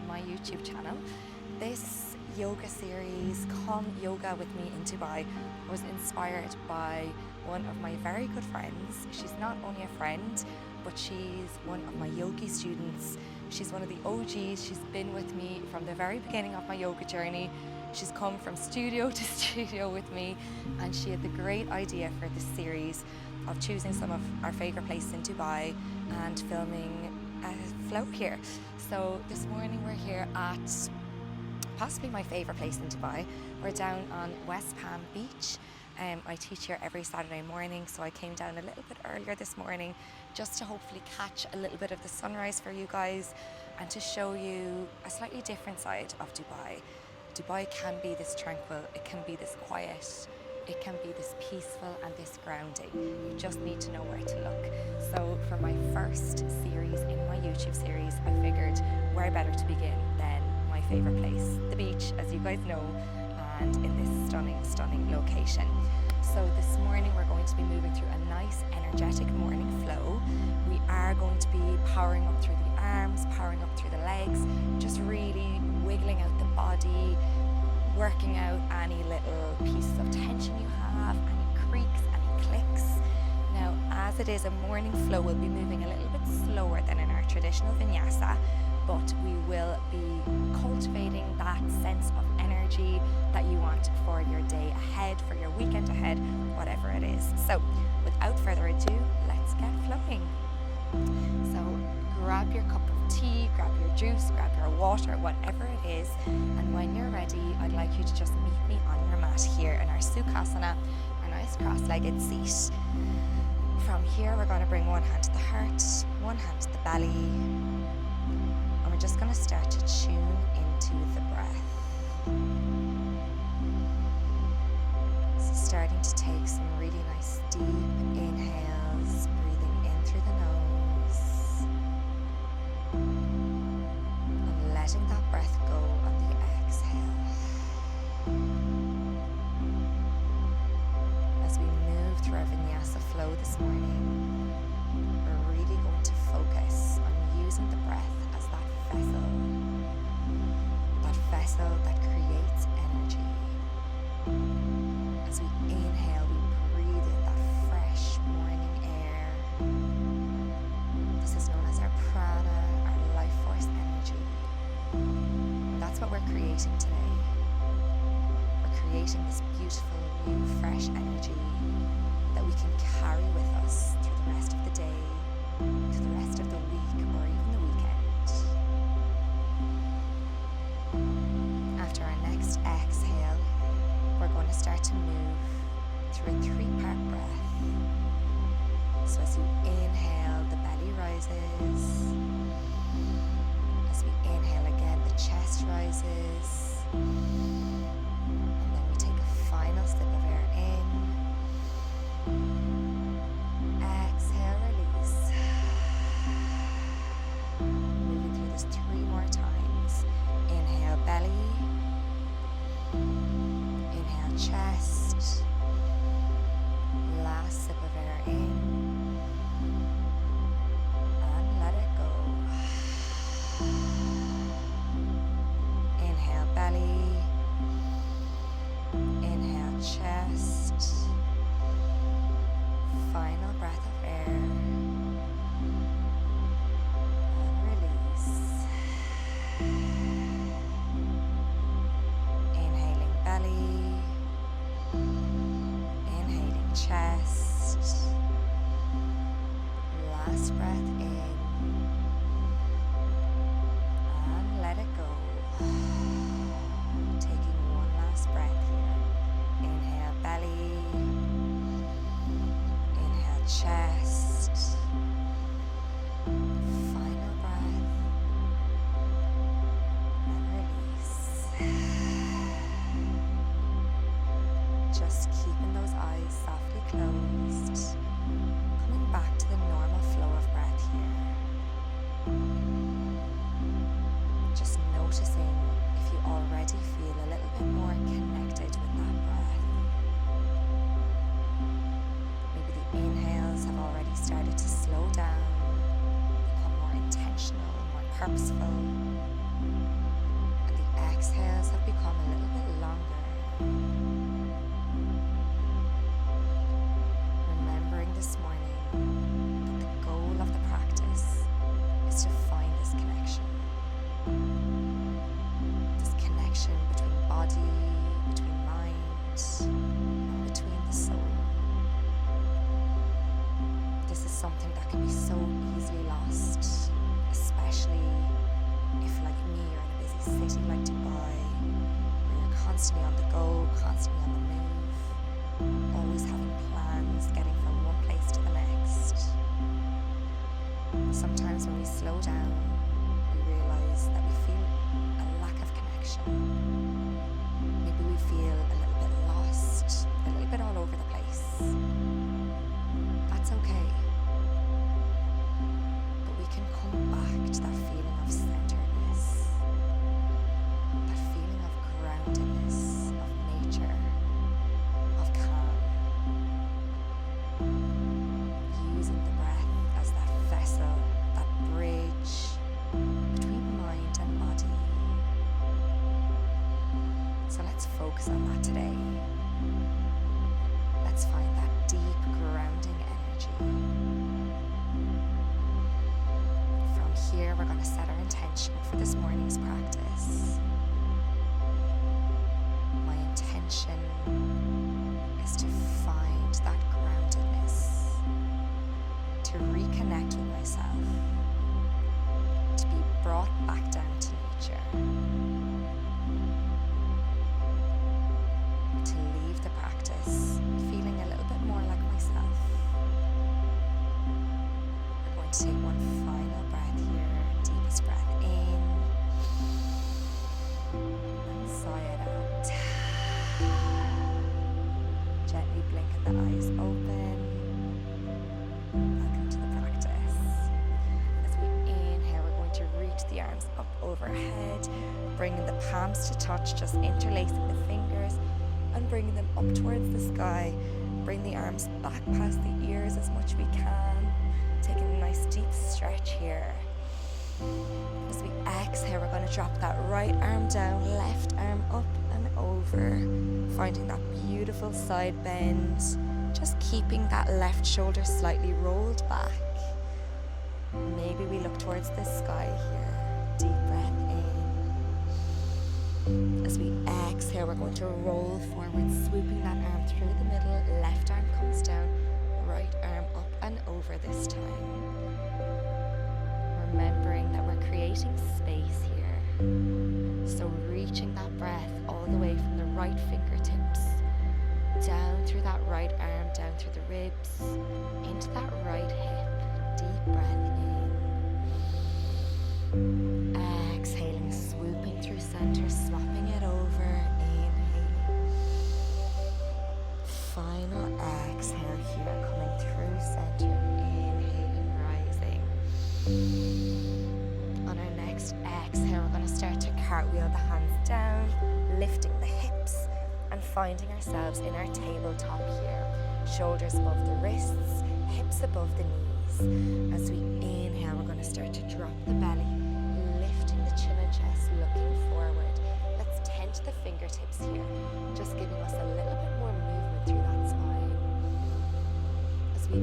my YouTube channel. This yoga series, Come Yoga With Me in Dubai, was inspired by one of my very good friends. She's not only a friend, but she's one of my yogi students. She's one of the OGs. She's been with me from the very beginning of my yoga journey. She's come from studio to studio with me, and she had the great idea for this series of choosing some of our favourite places in Dubai and filming a flow here. So this morning we're here at possibly my favourite place in Dubai. We're down on West Palm Beach. I teach here every Saturday morning, so I came down a little bit earlier this morning just to hopefully catch a little bit of the sunrise for you guys and to show you a slightly different side of Dubai. Dubai can be this tranquil, it can be this quiet, it can be this peaceful and this grounding. You just need to know where to look. So for my first series in my YouTube series, I figured where better to begin than my favourite place, the beach, as you guys know, and in this stunning, stunning location. So this morning we're going to be moving through a nice energetic morning flow. We are going to be powering up through the arms, powering up through the legs, just really wiggling out the body, working out any little pieces of tension you have, any creaks, any clicks. Now, as it is a morning flow, we'll be moving a little bit slower than in our traditional vinyasa, but we will be cultivating that sense of energy that you want for your day ahead, for your weekend ahead, whatever it is. So, without further ado, let's get flowing. So, grab your cup of tea, grab your juice, grab your water, whatever it is, and when you're ready, I'd like you to just meet me on your mat here in our Shiv-asana, a nice cross-legged seat. From here, we're going to bring one hand to the heart, one hand to the belly, and we're just going to start to tune into the breath. So starting to take some really nice deep inhales, breathing in through the nose, and letting that breath go on the exhale. As we move through our Vinyasa Flow this morning, we're really going to focus on using the breath as that vessel that creates energy. As we inhale, we breathe in that fresh morning air. This is known as our prana, our life force energy. And that's what we're creating today. We're creating this beautiful, new, fresh energy that we can carry with us through the rest of the day, through the rest of the week, or even the weekend. After our next exhale, we're going to start to move through a three-part breath. So as you inhale, the belly rises. As we inhale again, the chest rises. And then we take a final sip of air in. Exhale, release. Moving through this 3 more times. Inhale, belly. Inhale, chest. Last sip of air in. And let it go. Inhale, belly. Inhale, chest. Final breath of air. And release. Inhaling belly. Inhaling chest. Last breath in. And let it go. Taking one last breath here. Inhale belly. Inhale chest. Final breath. And release. Just keeping those eyes softly closed. Coming back to the normal flow of breath here. Just noticing if you already feel a little bit more connected with that breath. Maybe the inhales have already started to slow down, become more intentional, more purposeful. exhales have become a little bit longer. Remembering this morning that the goal of the practice is to find this connection. This connection between body, between mind, and between the soul. This is something that can be so easily lost, especially if, like me, you're in a busy city like Dubai, where you're constantly on the go, constantly on the move, always having plans, getting from one place to the next. Sometimes when we slow down, we realize that we feel a lack of connection. Maybe we feel a little bit lost, a little bit all over the place. That's okay. But we can come back to that feeling of centeredness, that feeling of groundedness, of nature, of calm. Using the breath as that vessel, that bridge between mind and body. So let's focus on that today. Let's find that deep grounding energy. From here, we're going to set our intention for this morning's practice. My intention is to find that groundedness, to reconnect with myself, to be brought back down to nature, to leave the practice feeling a little bit more like myself. We're going to take one final breath here, deepest breath in, and sigh it out. Gently blinking the eyes open. Welcome to the practice. As we inhale, we're going to reach the arms up overhead, bringing the palms to touch, just interlacing the fingers and bringing them up towards the sky. Bring the arms back past the ears as much as we can. Taking a nice deep stretch here. As we exhale, we're going to drop that right arm down, left arm up and over, finding that beautiful side bend, just keeping that left shoulder slightly rolled back. Maybe we look towards the sky here. Deep breath in. As we exhale, we're going to roll forward, swooping that arm through the middle, left arm comes down, right arm up and over this time. Remembering that we're creating space here. So reaching that breath all the way from the right fingertips, down through that right arm, down through the ribs, into that right hip. Deep breath in. Exhaling, swooping through center, swapping it over. Inhaling. Final exhale here, coming through center. Inhaling, rising. On our next exhale, we're going to start to cartwheel the hands down, lifting the hips and finding ourselves in our tabletop here. Shoulders above the wrists, hips above the knees. As we inhale, we're going to start to drop the belly, lifting the chin and chest, looking forward. Let's tend to the fingertips here, just giving us a little bit more movement through that spine. As we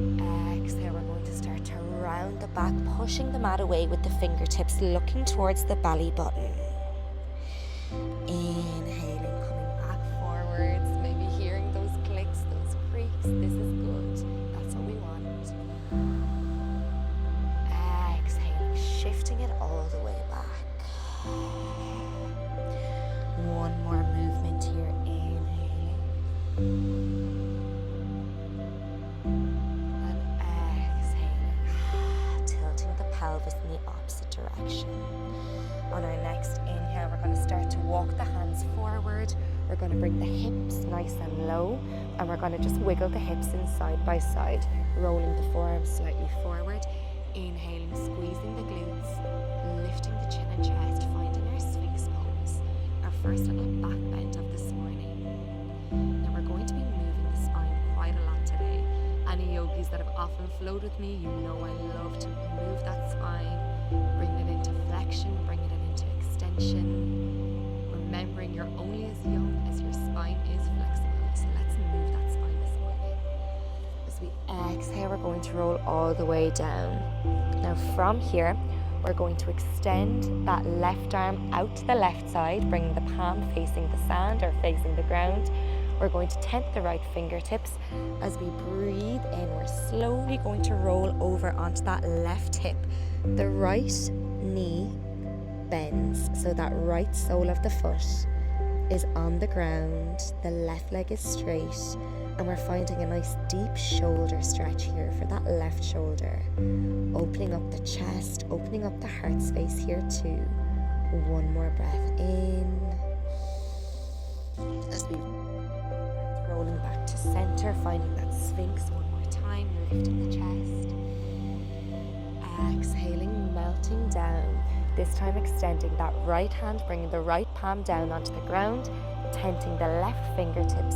exhale, we're going to start to round the back, pushing the mat away with the fingertips, looking towards the belly button. Inhaling, coming back forwards, maybe hearing those clicks, those creaks. This is good. That's what we want. Exhaling, shifting it all the way back. One more movement here. Inhaling. Pelvis in the opposite direction. On our next inhale, we're going to start to walk the hands forward. We're going to bring the hips nice and low, and we're going to just wiggle the hips in side by side, rolling the forearms slightly forward. Inhaling, squeezing the glutes, lifting the chin and chest, finding our Sphinx pose, our first little back bend of this morning. Now we're going to be moving the spine quite a lot today. Any yogis that have often flowed with me, you know I love to move that spine, bring it into flexion, bring it into extension. You're only as young as your spine is flexible. So let's move that spine this morning. As we exhale, we're going to roll all the way down. Now from here, we're going to extend that left arm out to the left side, bringing the palm facing the sand or facing the ground. We're going to tent the right fingertips. As we breathe in, we're slowly going to roll over onto that left hip. The right knee bends, so that right sole of the foot is on the ground, the left leg is straight, and we're finding a nice deep shoulder stretch here for that left shoulder. Opening up the chest, opening up the heart space here too. One more breath in. As we rolling back to center, finding that sphinx one more time, lifting the chest. Exhaling, melting down. This time extending that right hand, bringing the right palm down onto the ground, tenting the left fingertips,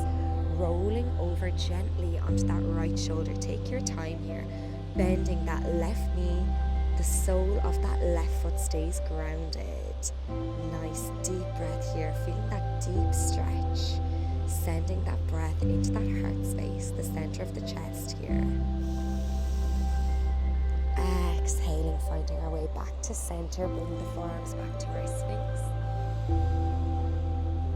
rolling over gently onto that right shoulder. Take your time here, bending that left knee. The sole of that left foot stays grounded. Nice deep breath here, feeling that deep stretch, sending that breath into that heart space, the center of the chest here. Exhaling, finding our way back to center, bringing the forearms back to our sphinx.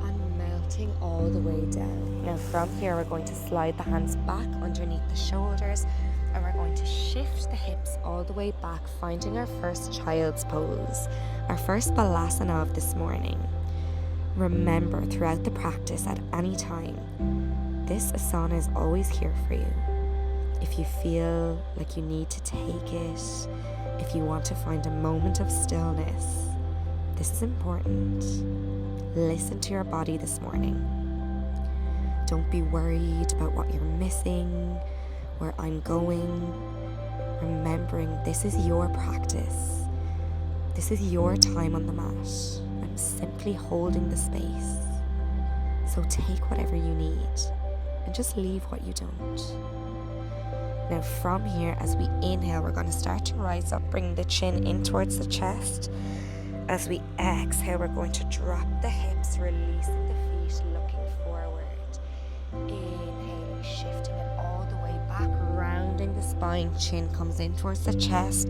And melting all the way down. Now from here, we're going to slide the hands back underneath the shoulders, and we're going to shift the hips all the way back, finding our first child's pose, our first balasana of this morning. Remember, throughout the practice, at any time, this asana is always here for you. If you feel like you need to take it, if you want to find a moment of stillness, this is important. Listen to your body this morning. Don't be worried about what you're missing, where I'm going. Remembering this is your practice. This is your time on the mat. I'm simply holding the space. So take whatever you need and just leave what you don't. Now from here, as we inhale, we're going to start to rise up, bring the chin in towards the chest. As we exhale, we're going to drop the hips, releasing the feet, looking forward. Inhaling, shifting it all the way back, rounding the spine, chin comes in towards the chest.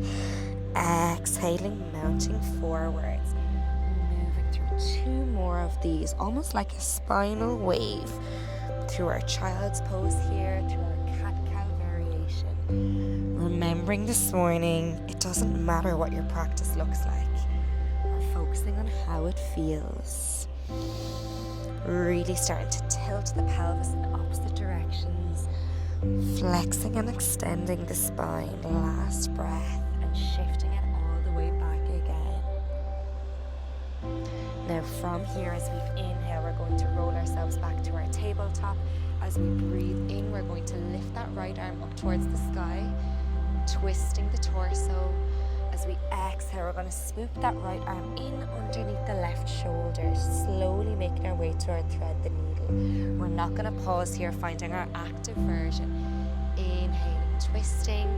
Exhaling, mounting forwards. Moving through two more of these, almost like a spinal wave, through our child's pose here, through our cat-cow variation. Remembering this morning, it doesn't matter what your practice looks like. We're focusing on how it feels. Really starting to tilt the pelvis in opposite directions, flexing and extending the spine. Last breath, and shifting it all the way back again. Now from here, as we inhale, we're going to roll ourselves back to our tabletop. As we breathe in, we're going to lift that right arm up towards the sky, twisting the torso. As we exhale, we're going to swoop that right arm in underneath the left shoulder, slowly making our way to our thread the needle. We're not going to pause here, finding our active version. Inhaling, twisting,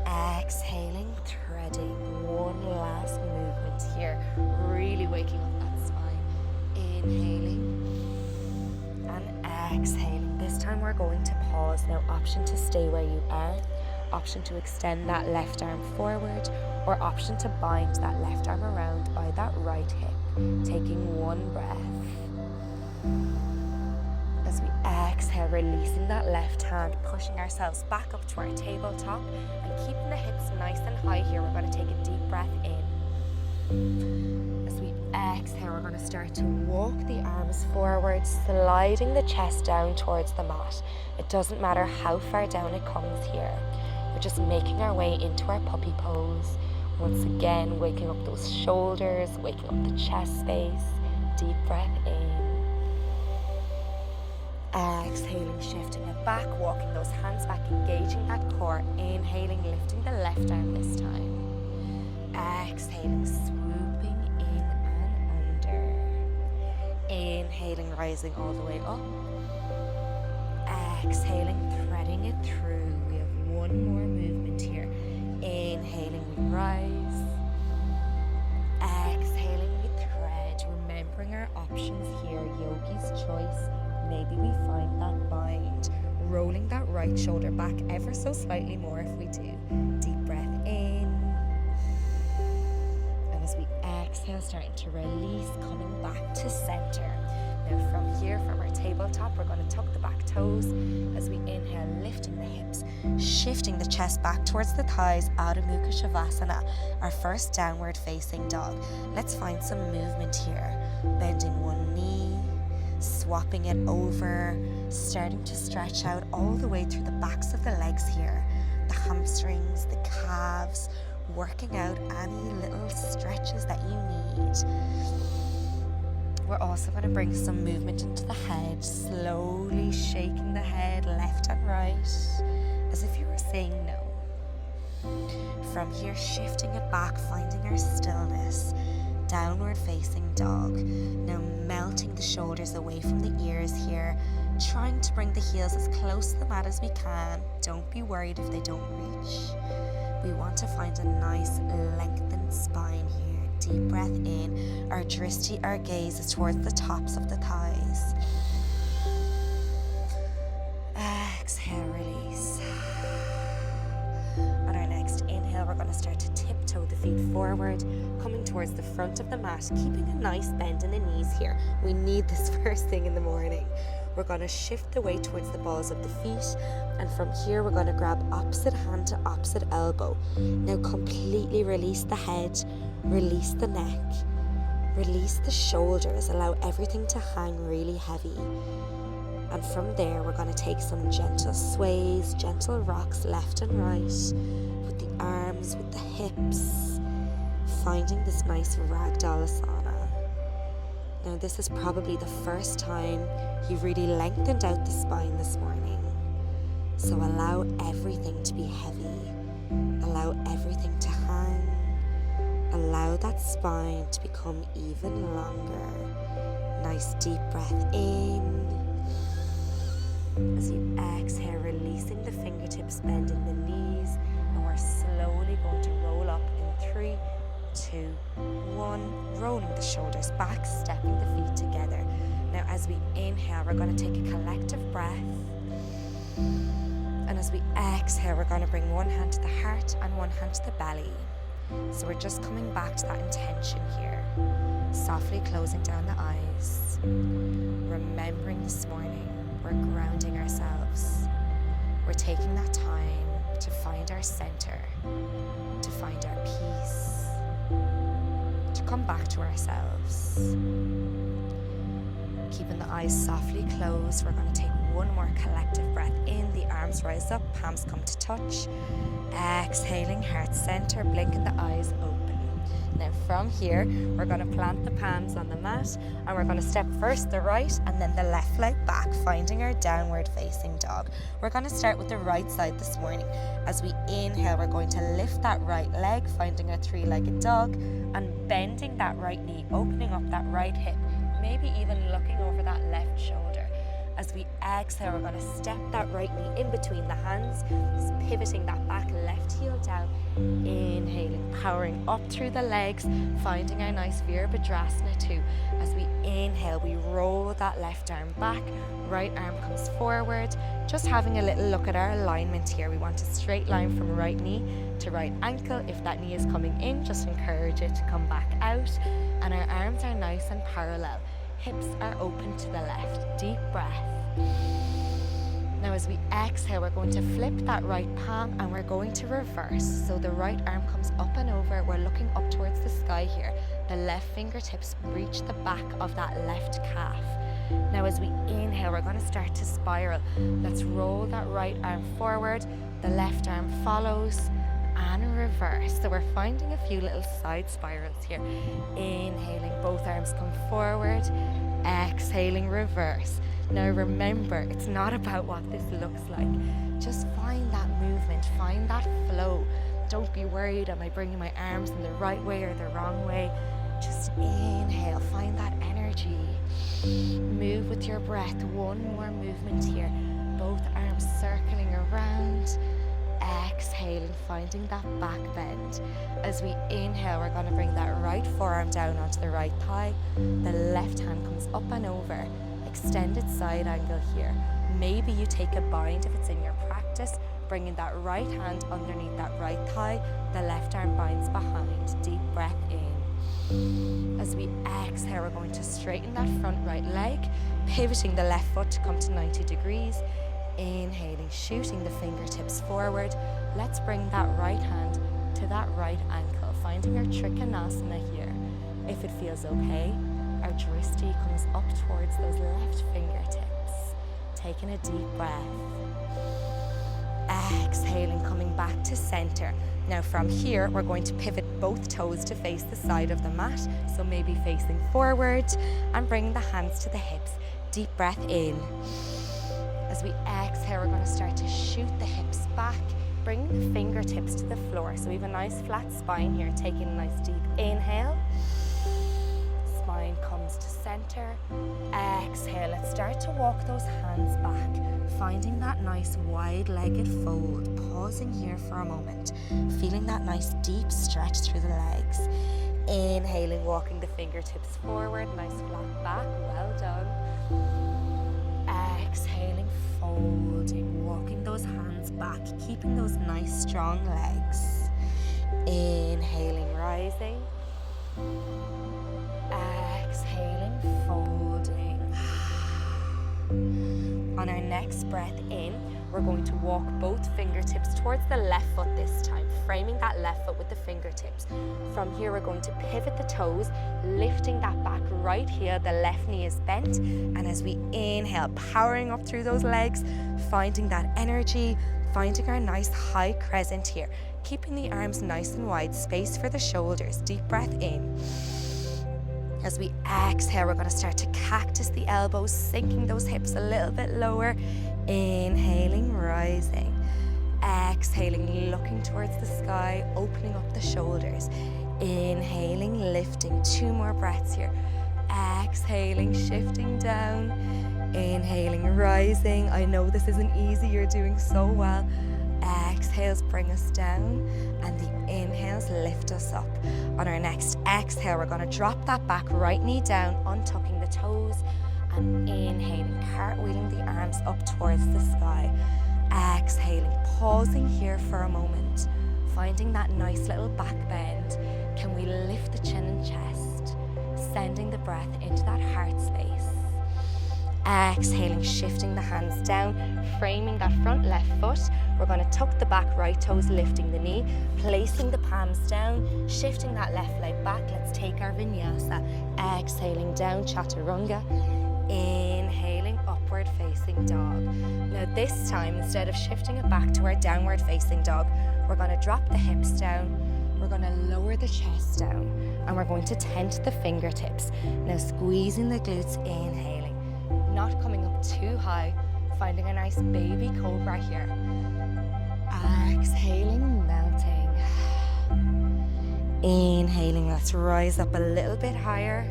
exhaling, threading. One last movement here, really waking up that spine. Inhaling and exhaling. This time we're going to pause. Now, option to stay where you are, option to extend that left arm forward, or option to bind that left arm around by that right hip. Taking one breath. As we exhale, releasing that left hand, pushing ourselves back up to our tabletop and keeping the hips nice and high here. We're going to take a deep breath in. As we exhale, we're going to start to walk the arms forward, sliding the chest down towards the mat. It doesn't matter how far down it comes here. We're just making our way into our puppy pose. Once again, waking up those shoulders, waking up the chest space. Deep breath in. Exhaling, shifting it back, walking those hands back, engaging that core. Inhaling, lifting the left arm this time. Exhaling, swooping in and under. Inhaling, rising all the way up. Exhaling, threading it through. We have one more movement here. Inhaling, we rise. Exhaling, we thread. Remembering our options here. rolling that right shoulder back ever so slightly more if we do. Deep breath in. And as we exhale, starting to release, coming back to center. Now from here, from our tabletop, we're going to tuck the back toes. As we inhale, lifting the hips, shifting the chest back towards the thighs, Adho Mukha Shiv-asana, our first downward facing dog. Let's find some movement here. Bending one knee, swapping it over, starting to stretch out all the way through the backs of the legs here. The hamstrings, the calves, working out any little stretches that you need. We're also going to bring some movement into the head, slowly shaking the head left and right, as if you were saying no. From here, shifting it back, finding our stillness, downward facing dog. Now melting the shoulders away from the ears here, trying to bring the heels as close to the mat as we can. Don't be worried if they don't reach. We want to find a nice lengthened spine here. Deep breath in, our drishti, our gaze is towards the tops of the thighs. Exhale, release. On our next inhale, we're going to start to tiptoe the feet forward, coming towards the front of the mat, keeping a nice bend in the knees here. We need this first thing in the morning. We're going to shift the weight towards the balls of the feet, and from here we're going to grab opposite hand to opposite elbow. Now completely release the head, release the neck, release the shoulders, allow everything to hang really heavy. And from there we're going to take some gentle sways, gentle rocks left and right, with the arms, with the hips, finding this nice ragdoll asana. Now this is probably the first time you've really lengthened out the spine this morning. So allow everything to be heavy. Allow everything to hang. Allow that spine to become even longer. Nice deep breath in. As you exhale, releasing the fingertips, bending the knees, and we're slowly going to roll up in 3, 2, 1, rolling the shoulders back, stepping the feet together. Now as we inhale, we're going to take a collective breath, and as we exhale, we're going to bring one hand to the heart and one hand to the belly. So we're just coming back to that intention here, softly closing down the eyes, remembering this morning we're grounding ourselves. We're taking that time to find our center, to find our peace, to come back to ourselves. Keeping the eyes softly closed, we're going to take one more collective breath in. The arms rise up, palms come to touch. Exhaling, heart center, blinking the eyes open. Now from here, we're going to plant the palms on the mat, and we're going to step first the right and then the left leg back, finding our downward facing dog. We're going to start with the right side this morning. As we inhale, we're going to lift that right leg, finding our three-legged dog, and bending that right knee, opening up that right hip, maybe even looking over that left shoulder. As we exhale, we're going to step that right knee in between the hands, pivoting that back left heel down. Inhaling, powering up through the legs, finding our nice Virabhadrasana too. As we inhale, we roll that left arm back, right arm comes forward. Just having a little look at our alignment here. We want a straight line from right knee to right ankle. If that knee is coming in, just encourage it to come back out. And our arms are nice and parallel. Hips are open to the left. Deep breath. Now as we exhale, we're going to flip that right palm and we're going to reverse. So the right arm comes up and over. We're looking up towards the sky here. The left fingertips reach the back of that left calf. Now as we inhale, we're going to start to spiral. Let's roll that right arm forward. The left arm follows and reverse. So we're finding a few little side spirals here. Inhaling, both arms come forward. Exhaling, reverse. Now remember, it's not about what this looks like. Just find that movement, find that flow. Don't be worried, am I bringing my arms in the right way or the wrong way? Just inhale, find that energy. Move with your breath. One more movement here. Both arms circling around. Exhaling, finding that back bend. As we inhale, we're going to bring that right forearm down onto the right thigh. The left hand comes up and over. Extended side angle here. Maybe you take a bind if it's in your practice, bringing that right hand underneath that right thigh, the left arm binds behind. Deep breath in. As we exhale, we're going to straighten that front right leg, pivoting the left foot to come to 90 degrees. Inhaling, shooting the fingertips forward. Let's bring that right hand to that right ankle, finding our Trikonasana here. If it feels okay, our drishti comes up towards those left fingertips. Taking a deep breath. Exhaling, coming back to center. Now from here, we're going to pivot both toes to face the side of the mat, so maybe facing forward, and bringing the hands to the hips. Deep breath in. As we exhale, we're going to start to shoot the hips back, bringing the fingertips to the floor. So we have a nice flat spine here, taking a nice deep inhale. Spine comes to center. Exhale, let's start to walk those hands back, finding that nice wide-legged fold. Pausing here for a moment, feeling that nice deep stretch through the legs. Inhaling, walking the fingertips forward, nice flat back, well done. Exhaling, folding, walking those hands back, keeping those nice strong legs. Inhaling, rising. Exhaling, folding. On our next breath in, we're going to walk both fingertips towards the left foot this time, framing that left foot with the fingertips. From here, we're going to pivot the toes, lifting that back right heel, the left knee is bent, and as we inhale, powering up through those legs, finding that energy, finding our nice high crescent here, keeping the arms nice and wide, space for the shoulders. Deep breath in. As we exhale, we're going to start to cactus the elbows, sinking those hips a little bit lower. Inhaling, rising. Exhaling, looking towards the sky, opening up the shoulders. Inhaling, lifting. 2 more breaths here. Exhaling, shifting down. Inhaling, rising. I know this isn't easy, you're doing so well. Exhales bring us down, and the inhales lift us up. On our next exhale, we're going to drop that back right knee down, untucking the toes, and inhaling, cartwheeling the arms up towards the sky. Exhaling, pausing here for a moment, finding that nice little back bend. Can we lift the chin and chest, sending the breath into that heart space. Exhaling, shifting the hands down, framing that front left foot. We're going to tuck the back right toes, lifting the knee, placing the palms down, shifting that left leg back. Let's take our vinyasa. Exhaling down, chaturanga. Inhaling, upward facing dog. Now this time, instead of shifting it back to our downward facing dog, we're going to drop the hips down. We're going to lower the chest down, and we're going to tent the fingertips. Now squeezing the glutes, inhaling. Not coming up too high, finding a nice baby cobra here. Exhaling, melting. Inhaling, let's rise up a little bit higher.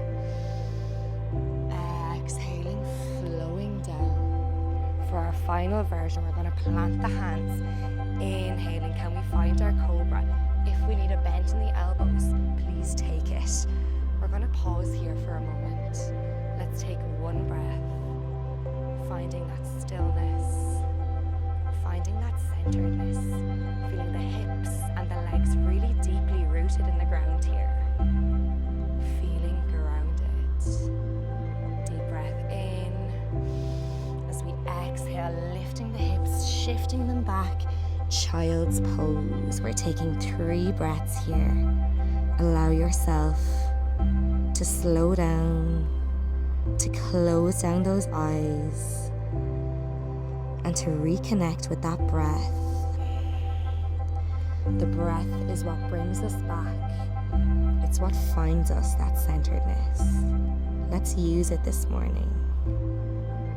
Exhaling, flowing down. For our final version, we're going to plant the hands. Inhaling, can we find our cobra? If we need a bend in the elbows, please take it. We're going to pause here for a moment. Let's take 1 breath. Finding that stillness, finding that centeredness, feeling the hips and the legs really deeply rooted in the ground here. Feeling grounded. Deep breath in. As we exhale, lifting the hips, shifting them back. Child's pose. We're taking 3 breaths here. Allow yourself to slow down, to close down those eyes, and to reconnect with that breath. The breath is what brings us back. It's what finds us that centeredness. Let's use it this morning.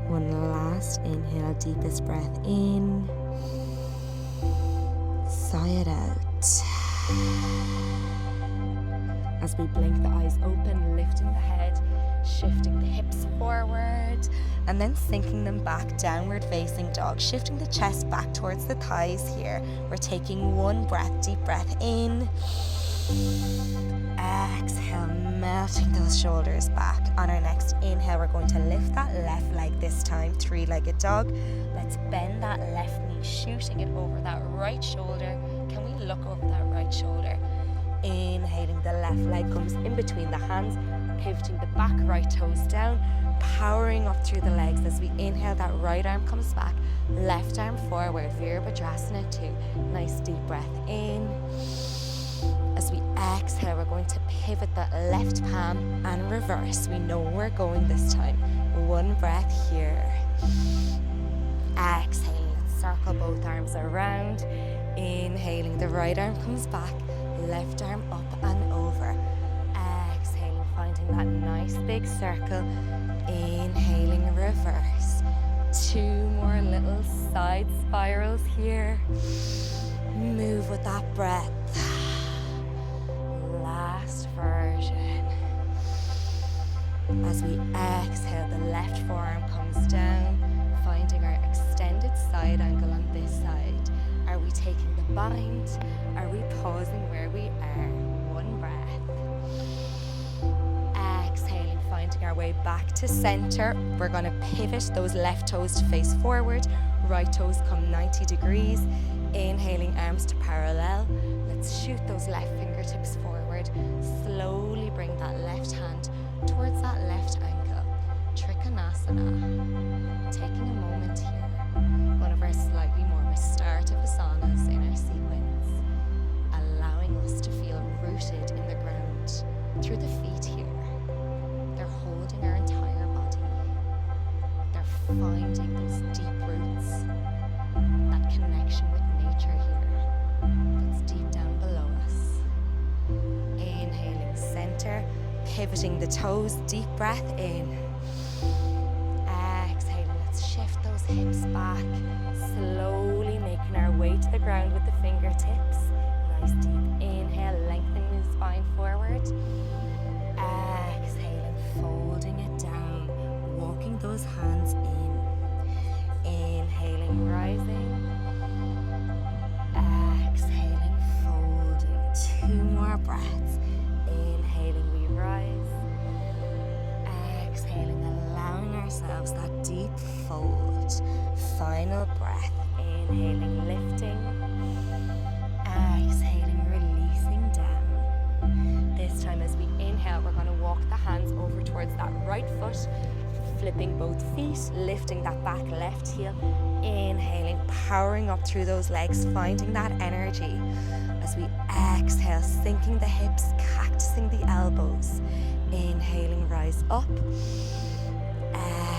1 last inhale, deepest breath in. Sigh it out. As we blink the eyes open, lifting the head, shifting the hips forward, and then sinking them back, downward facing dog, shifting the chest back towards the thighs here. We're taking 1 breath, deep breath in. Exhale, melting those shoulders back. On our next inhale, we're going to lift that left leg this time, three-legged dog. Let's bend that left knee, shooting it over that right shoulder. Can we look over that right shoulder? Inhaling, the left leg comes in between the hands, pivoting the back right toes down, powering up through the legs. As we inhale, that right arm comes back, left arm forward, Virabhadrasana 2. Nice deep breath in. As we exhale, we're going to pivot that left palm and reverse. We know where we're going this time. One breath here. Exhaling, let's circle both arms around. Inhaling, the right arm comes back, left arm up and over. Exhaling, finding that nice big circle. Inhaling, reverse. Two more little side spirals here. Move with that breath. Last version. As we exhale, the left forearm comes down, finding our extended side angle on this side. Are we taking the bind? Are we pausing where we are? One breath. Exhaling, finding our way back to center. We're going to pivot those left toes to face forward. Right toes come 90 degrees. Inhaling, arms to parallel. Let's shoot those left fingertips forward. Slowly bring that left hand towards that left ankle. Trikonasana. Taking a moment here. One of our slightly more restorative asanas in our sequence. Allowing us to feel rooted in the ground through the feet here. They're holding our entire body. They're finding those deep roots. That connection with nature here. That's deep down below us. Inhaling, center, pivoting the toes, deep breath in. Exhaling, let's shift those hips back, slowly making our way to the ground with the fingertips. Nice deep inhale, lengthening the spine forward. Exhaling, folding it down, walking those hands in. Inhaling, rising. Exhaling, folding. Two more breaths. Inhaling, we rise. Exhaling, allowing ourselves that deep fold. Final breath. Inhaling, lifting. Exhaling, releasing down. This time as we inhale, we're going to walk the hands over towards that right foot, flipping both feet, lifting that back left heel. Inhaling, powering up through those legs, finding that energy. As we exhale, sinking the hips, cactusing the elbows. Inhaling, rise up.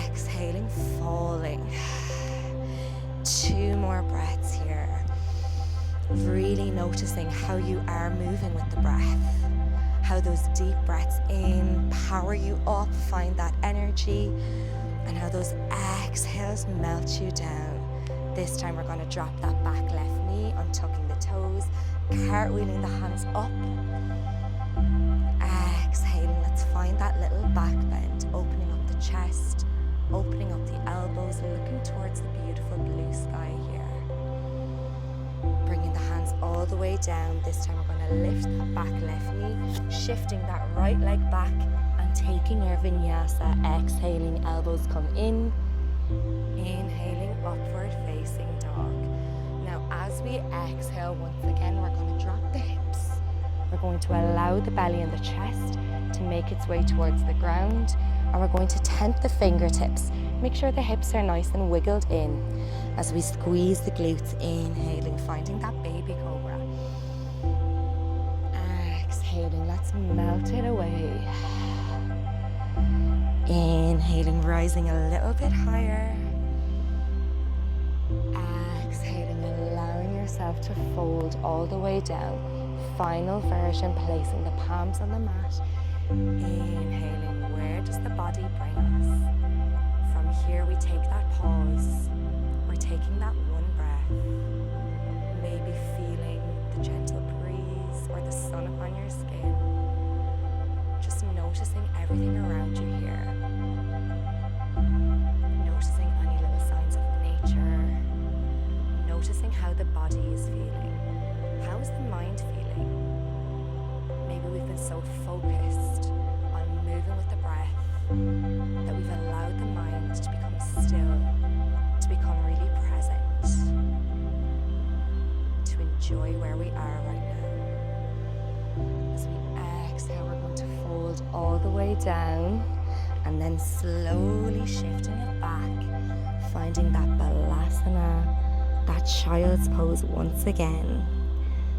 Exhaling, falling. Two more breaths here. Really noticing how you are moving with the breath. How those deep breaths in power you up, find that energy, and how those exhales melt you down. This time we're going to drop that back left knee, untucking the toes, cartwheeling the hands up. Exhaling, let's find that little back bend, opening up the chest, opening up the elbows, looking towards the beautiful blue sky here. Bringing the hands all the way down. This time we're going to lift that back left knee, shifting that right leg back and taking our vinyasa. Exhaling, elbows come in. Inhaling, upward facing dog. Now as we exhale, once again, we're going to drop the hips. We're going to allow the belly and the chest to make its way towards the ground. And we're going to tent the fingertips. Make sure the hips are nice and wiggled in as we squeeze the glutes. Inhaling, finding that baby cobra. Exhaling, let's melt it away. Inhaling, rising a little bit higher. Exhaling, allowing yourself to fold all the way down. Final version, placing the palms on the mat. Inhaling, where does the body bring us? From here we take that pause. We're taking that one breath. Maybe feeling the gentle breeze or the sun upon your skin. Just noticing everything around you here. Noticing any little signs of nature. Noticing how the body is feeling. How is the mind feeling? enjoy where we are right now. As we exhale, we're going to fold all the way down and then slowly shifting it back, finding that Balasana, that child's pose once again,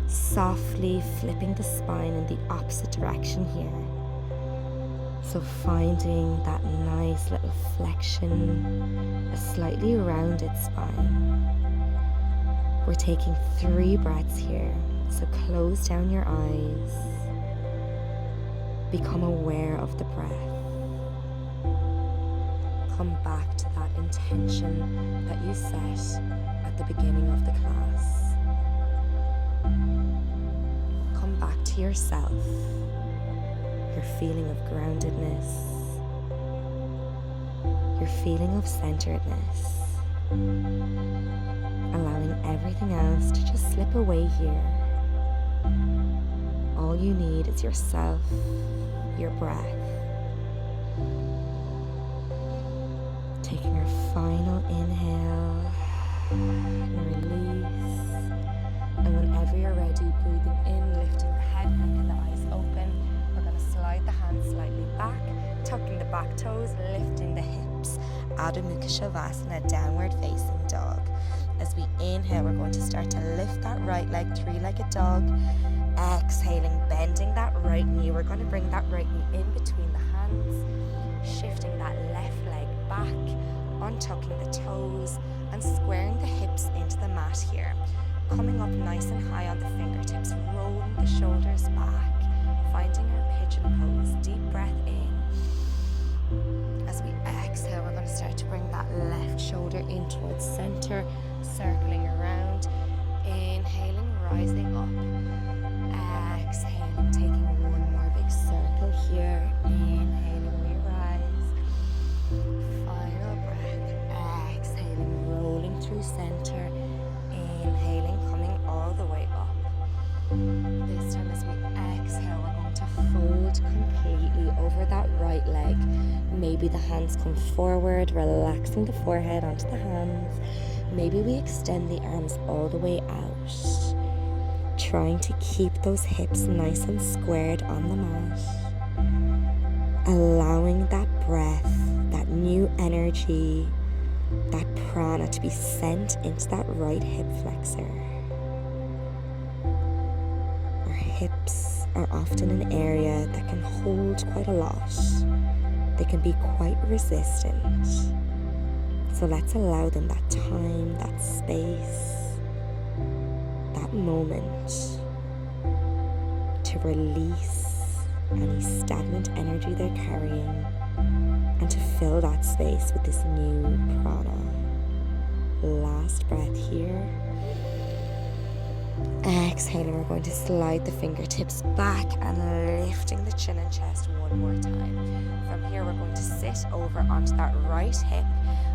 softly flipping the spine in the opposite direction here. So finding that nice little flexion, a slightly rounded spine. We're taking 3 breaths here, so close down your eyes. Become aware of the breath. Come back to that intention that you set at the beginning of the class. Come back to yourself, your feeling of groundedness, your feeling of centeredness, allowing everything else to just slip away here. All you need is yourself, your breath. Taking our final inhale and release. And whenever you're ready, breathing in, lifting the head, neck and the eyes open. We're going to slide the hands slightly back, tucking the back toes, lifting the hips. Adho Mukha Shiv-asana, downward facing dog. As we inhale, we're going to start to lift that right leg, 3-legged dog. Exhaling, bending that right knee. We're going to bring that right knee in between the hands, shifting that left leg back, untucking the toes and squaring the hips into the mat here. Coming up nice and high on the fingertips, rolling the shoulders back, finding our pigeon pose. Deep breath in. As we exhale, we're going to start to bring that left shoulder in towards center, circling around. Inhaling, rising up. Exhaling, taking one more big circle here. Inhaling, we rise. Final breath. Exhaling, rolling through center. Inhaling, coming all the way up. This time as we exhale, we're going to fold completely over that right leg. Maybe the hands come forward, relaxing the forehead onto the hands. Maybe we extend the arms all the way out, trying to keep those hips nice and squared on the mat. Allowing that breath, that new energy, that prana to be sent into that right hip flexor. Our hips are often an area that can hold quite a lot. They can be quite resistant. So let's allow them that time, that space, that moment to release any stagnant energy they're carrying and to fill that space with this new prana. Last breath here. Exhaling, we're going to slide the fingertips back and lifting the chin and chest one more time. From here, we're going to sit over onto that right hip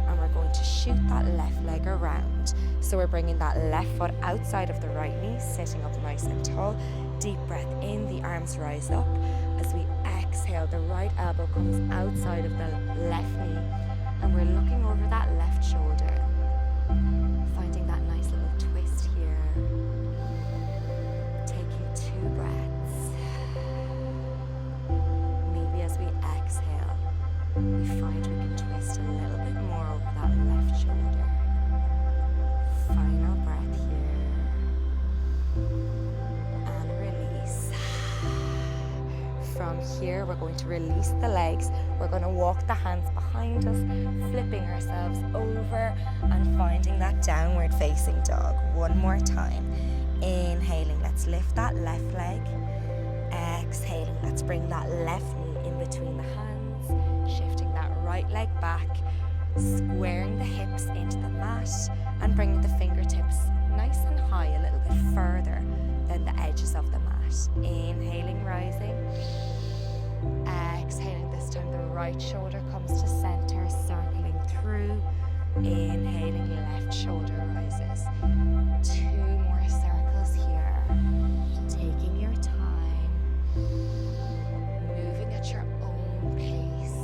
and we're going to shoot that left leg around. So we're bringing that left foot outside of the right knee, sitting up nice and tall. Deep breath in, the arms rise up. As we exhale, the right elbow comes outside of the left knee and we're looking over that left shoulder, finding that nice little twist here. Taking 2 breaths. Maybe as we exhale, we find we can twist a little bit more over that left shoulder. Final breath here. And release. From here, we're going to release the legs. We're going to walk the hands behind us, flipping ourselves over and finding that downward facing dog. One more time. Inhaling, let's lift that left leg. Exhaling, let's bring that left knee in between the hands, shifting that right leg back, squaring the hips into the mat and bringing the fingertips nice and high, a little bit further than the edges of the mat. Inhaling, rising. Exhaling, this time the right shoulder comes to center, circling through. Inhaling, left shoulder rises. 2 more circles here. Taking your time, moving at your own pace.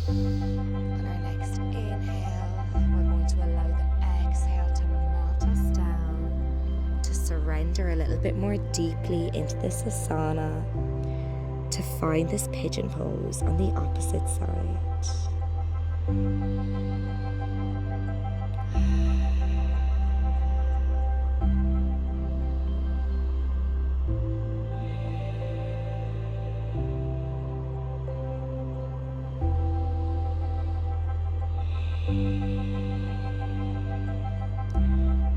On our next inhale, we're going to allow the center a little bit more deeply into this asana to find this pigeon pose on the opposite side.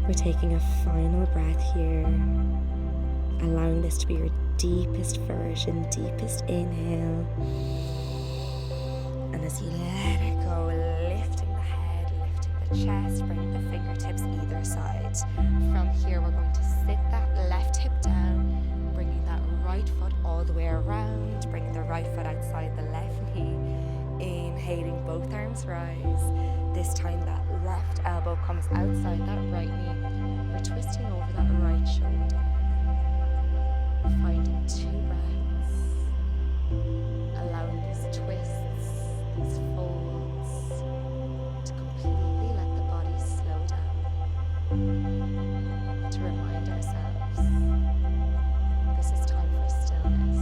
We're taking a final breath here, allowing this to be your deepest version, deepest inhale. And as you let it go, lifting the head, lifting the chest, bringing the fingertips either side. From here, we're going to sit that left hip down, bringing that right foot all the way around, bringing the right foot outside the left knee. Inhaling, both arms rise. This time that left elbow comes outside that right knee. We're twisting over that right shoulder. Finding 2 breaths. Allowing these twists, these folds to completely let the body slow down. To remind ourselves, this is time for stillness.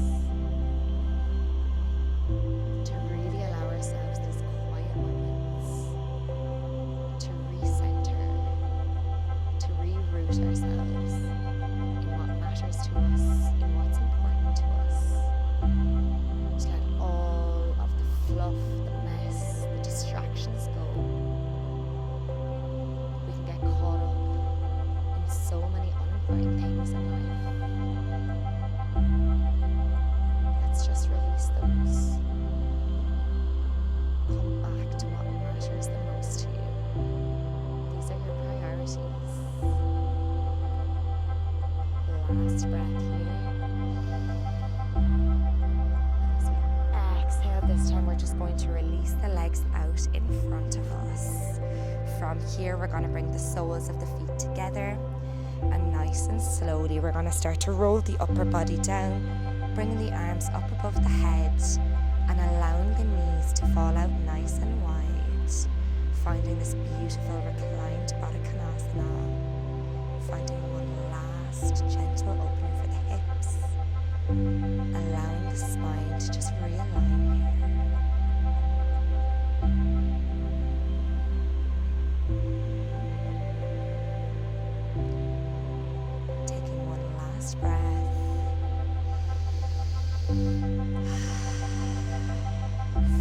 To really allow ourselves these quiet moments. To recenter, to reroot ourselves in what matters to us, in what's important to us. To let all of the fluff, the mess, the distractions go. We can get caught up in so many unimportant things in life. Let's just release those. Come back to what matters the most to you. These are your priorities. Last breath here. And as we exhale this time, we're just going to release the legs out in front of us. From here, we're going to bring the soles of the feet together. And nice and slowly, we're going to start to roll the upper body down, bringing the arms up above the head and allowing the knees to fall out nice and wide. Finding this beautiful reclined Baddha Konasana. Finding one last gentle opening for the hips. Allowing the spine to just realign here. Taking one last breath.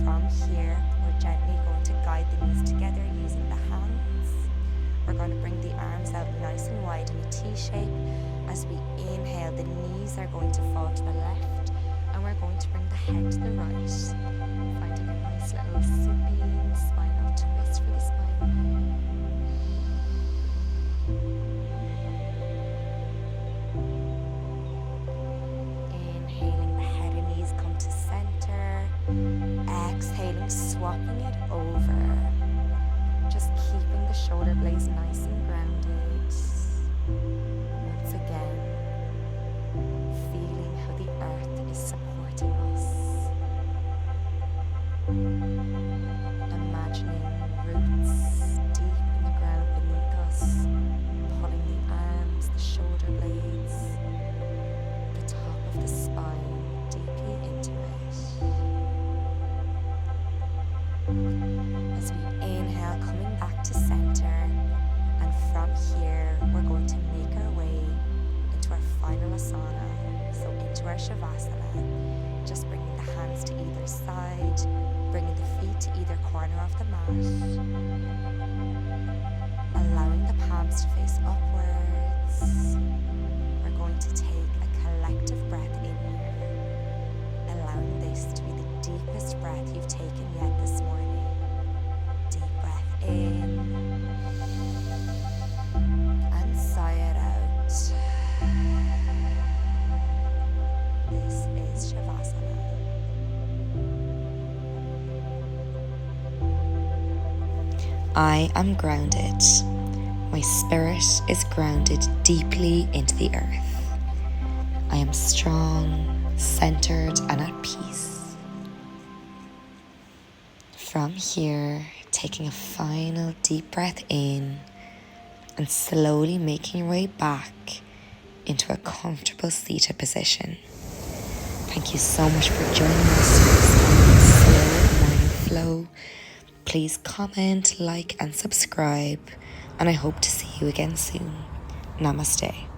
From here, we're gently going to guide the knees together using the hands. We're going to bring the arms out nice and wide in a T shape. As we inhale, the knees are going to fall to the left, and we're going to bring the head to the right. Finding a nice little supine spinal twist for the spine. Inhaling, the head and knees come to center. Exhaling, swapping it over. Just keeping the shoulder blades nice and grounded. Once again, feeling how the earth is supporting us. Imagining roots deep in the ground beneath us, pulling the arms, the shoulder blades, the top of the spine deeply into it. As we inhale, coming back to center, and from here we're going to make our way into our final asana, so into our Shiv-asana. Just bringing the hands to either side, bringing the feet to either corner of the mat, allowing the palms to face upwards. We're going to take a collective breath in here, allowing this to be the deepest breath you've taken yet this morning. Deep breath in and sigh it out. This is Shiv-asana. I am grounded. My spirit is grounded deeply into the earth. I am strong, centered, and at peace. From here, taking a final deep breath in and slowly making your way back into a comfortable seated position. Thank you so much for joining us for this slow morning flow. Please comment, like, and subscribe, and I hope to see you again soon. Namaste.